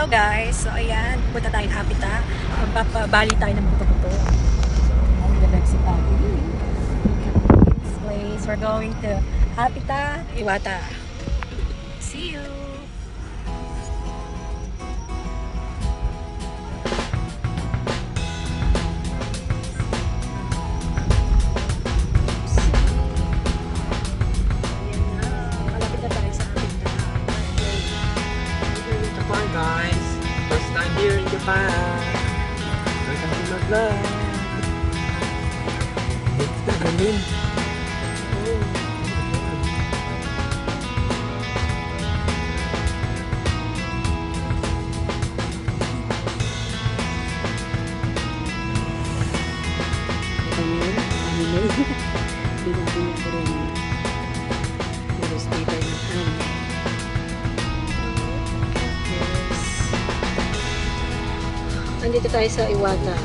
Hello guys, so ayan, punta tayong Apita. Magpapabali tayo ng buto-buto. So, ang ganda si Papi. This place, we're going to Apita, Iwata. See you! Ayan na, malapit na tayo sa Apita. Japan guys, first time here in Japan. Welcome to my vlog. It's the Berlin. Nandito tayo sa Iwata.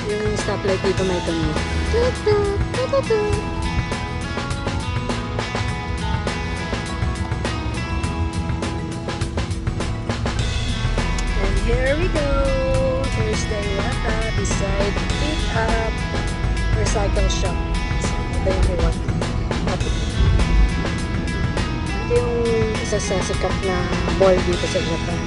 Yung stoplight dito may kami. And here we go. Here's the Iwata beside Pick Up Recycle Shop. Ito yung Iwata. Ito yung isa sa sikat na mall dito sa Japan.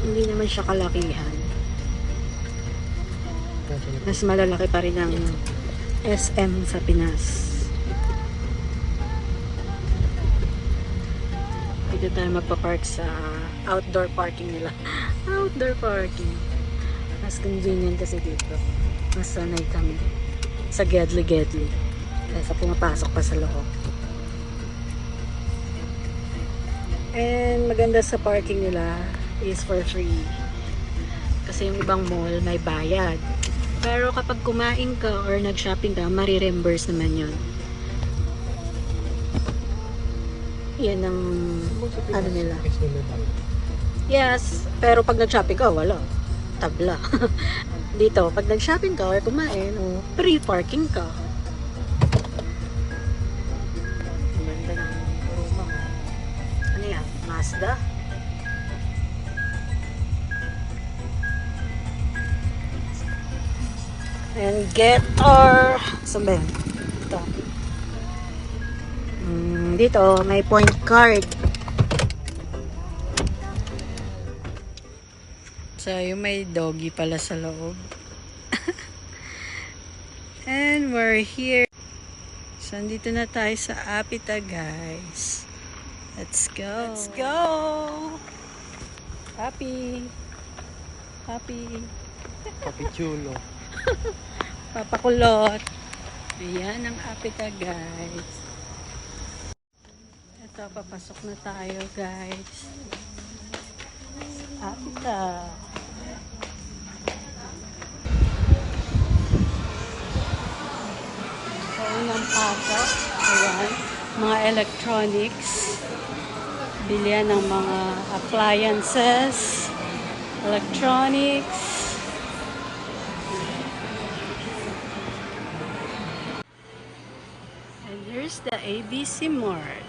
Hindi naman siya kalakihan. Mas malalaki pa rin ang SM sa Pinas. Dito tayo magpa-park sa outdoor parking nila. Outdoor parking. Mas convenient kasi dito. Mas sanay kami sa Gedli-Gedli. Kaysa pumapasok pa sa loob. And maganda sa parking nila is for free. Kasi yung ibang mall may bayad. Pero kapag kumain ka or nag-shopping ka, marireimburse naman yun. Yan ang ano nila. Yes, pero pag nag-shopping ka, wala. Tabla. Dito, pag nag-shopping ka or kumain, free parking ka. Ganda ng Roma. Ano yan? Mazda? And get our... Saan ba yan? Ito. Dito, may point card. So, yung may doggy pala sa loob. And we're here. So, andito na tayo sa Apita, guys. Let's go. Let's go! Happy. Happy. Papi chulo. Papakulot. Ayan ang Apita, guys. Ito, papasok na tayo, guys. Apita. So, unang pasok. Ayan. Mga electronics. Bilihan ng mga appliances. Electronics. And here's the ABC Mart.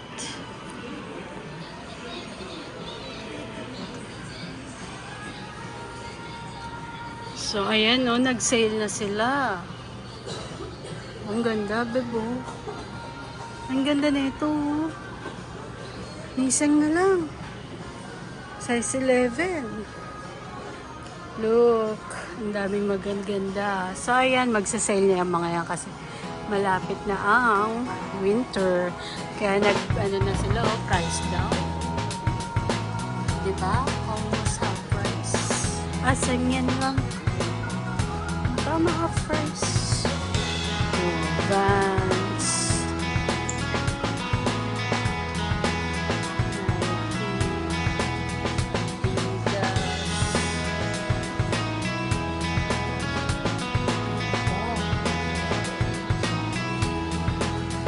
So, ayan o, nag-sale na sila. Ang ganda, bebo. Ang ganda na ito. Nisang na lang. Size 11. Look, ang daming magaganda. So, ayan, magsa-sale niya ang mga yan kasi malapit na ang winter. Kaya ano na sila, price down. Diba? Almost half price. Asan yan lang? Tama half price. Vans.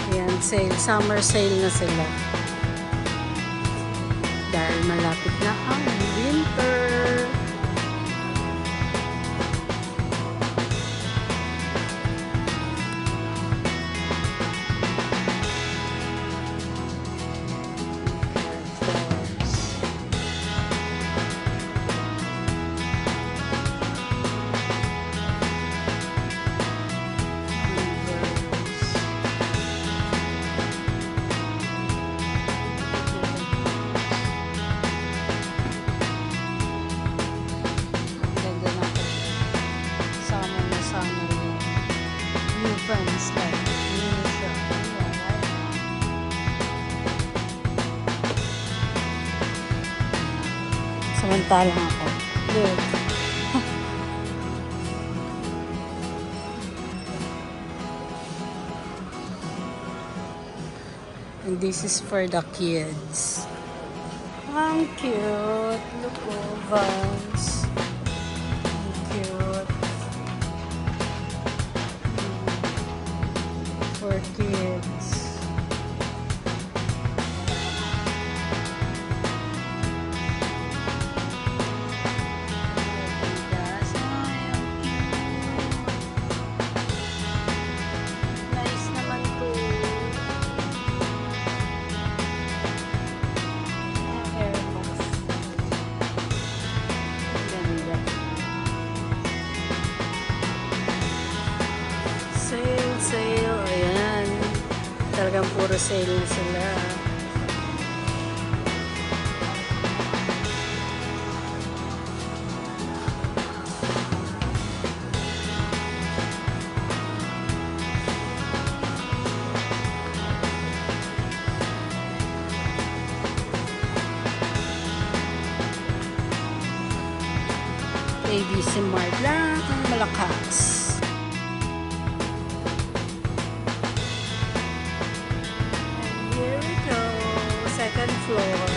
Ayan, sale. Summer sale na sila. dahil malapit na ang winter. New friends like new show. Samantalang ako. Look. And this is for the kids. Ang cute. Look, oh, Vans. Ang cute. For kids. Nice naman to. Airpods. Ganda. Sale, sale. Ayan. Talagang puro sale na sila. ABC Mart lang ang malakas. And here we go. Second floor.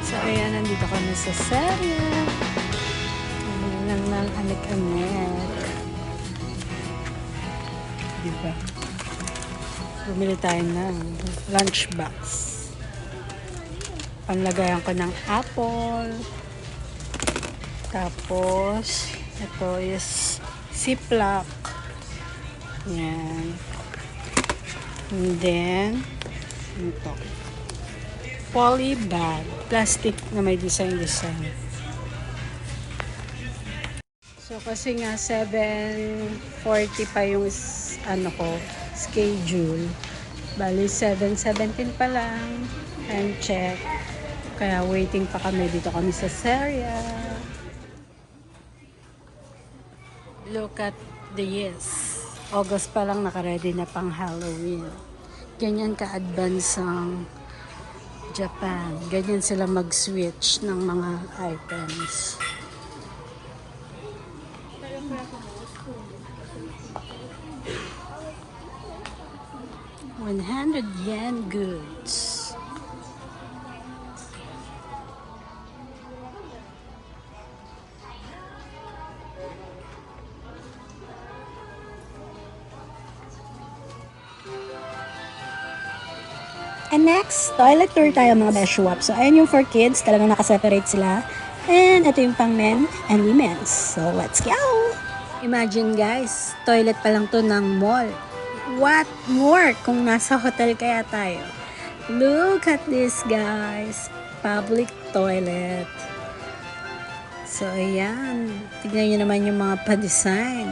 So ayan, nandito kami sa serye. Ayan lang ng anik-anik. Diba? Bumili tayo ng lunchbox. Panlagayan ko ng apple. Tapos, ito is Ziploc. Yan. And then, ito. Poly bag. Plastic na may design. So, kasi nga 7:40 pa yung schedule. Bali, 7:17 pa lang. And check. Kaya waiting pa kami. Dito kami sa Seria. Look at this. August pa lang nakaready na pang Halloween. Ganyan ka-advance ang Japan. Ganyan sila mag-switch ng mga items. ₱100 goods. And next, toilet tour tayo mga best shop. So, ayan yung for kids. Talagang nakaseparate sila. And ito yung pang men and women's. So, let's go! Imagine guys, toilet pa lang to ng mall. What more kung nasa hotel kaya tayo? Look at this guys. Public toilet. So, ayan. Tignan nyo naman yung mga pa-design.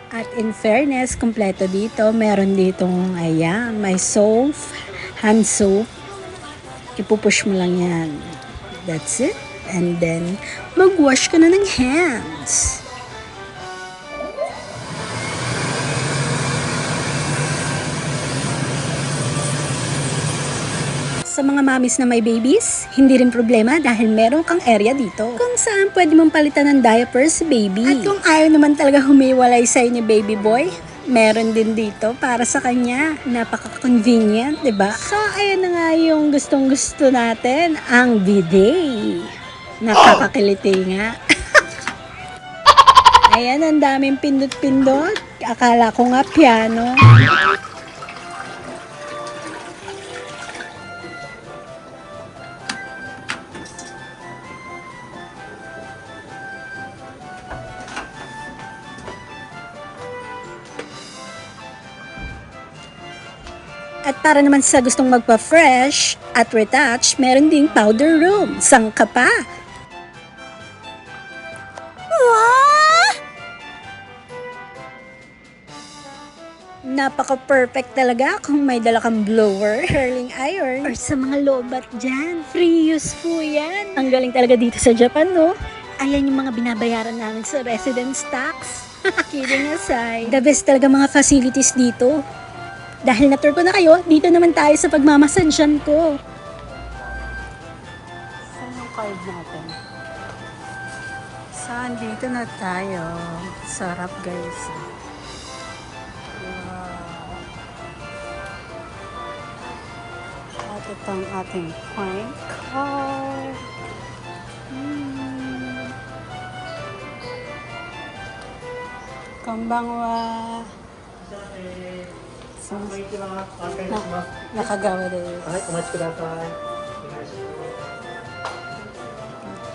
At in fairness, kompleto dito. Meron ditong, ayan, may soap, hand soap. Ipupush mo lang yan. That's it. And then, mag-wash ka na ng hands. Sa mga mamis na may babies, hindi rin problema dahil meron kang area dito kung saan pwede mong palitan ng diapers baby. At kung ayaw naman talaga humiwalay sa inyo baby boy, meron din dito para sa kanya. Napaka-convenient, diba? So, ayan na nga yung gustong-gusto natin, ang bidet. Nakakakiliti nga. Ayan, ang daming pindot-pindot. Akala ko nga piano. At para naman sa gustong magpa-fresh at retouch, meron ding powder room. Sang ka pa? Wow! Napaka-perfect talaga kung may dala kang blower, curling iron, or sa mga lobat dyan. Free use po yan. Ang galing talaga dito sa Japan, no? Ayan yung mga binabayaran namin sa residence tax. Kidding aside. The best talaga mga facilities dito. Dahil na-tour ko na kayo, dito naman tayo sa pagmamasansyan ko. Saan yung card natin? Saan? Dito na tayo. Sarap guys. Wow. At itong ating point card. Konbanwa. Nakagawa din.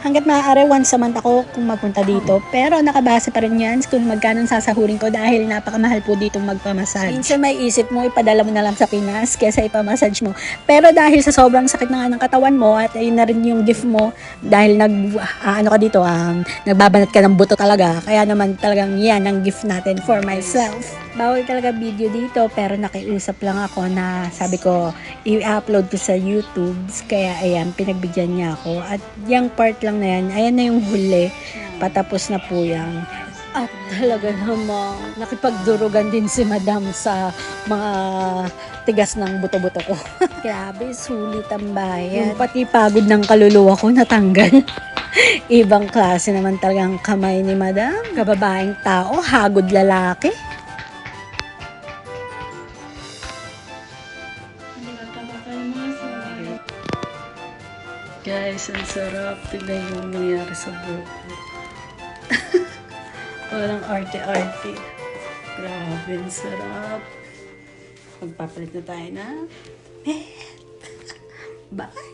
Hanggat maaari, once a month ako kung magpunta dito. Pero nakabase pa rin yan kung magkano sasahurin ko dahil napakamahal po dito magpamassage. Minsan may isip mo, ipadala mo na lang sa Pinas kesa ipamassage mo. Pero dahil sa sobrang sakit na nga ng katawan mo at ayun na rin yung gift mo, dahil nagbabanat ka ng buto talaga. Kaya naman talagang yan ang gift natin for myself. Bawal talaga video dito pero nakiusap lang ako na sabi ko i-upload ko sa YouTube. Kaya ayan, pinagbigyan niya ako. At yung part lang na yan, ayan na yung huli. Patapos na po yan. At talaga namang nakipagdurugan din si Madam sa mga tigas ng buto-buto ko. Grabe, sulit ang bayan. Yung pati pagod ng kaluluwa ko natanggal. Ibang klase naman talagang kamay ni Madam. Kababaeng tao, hagod lalaki. Guys, ang sarap. Tignan yung nangyari sa buko. Walang arte-arte. Grabe, ang sarap. Magpapalit na tayo na. Bye!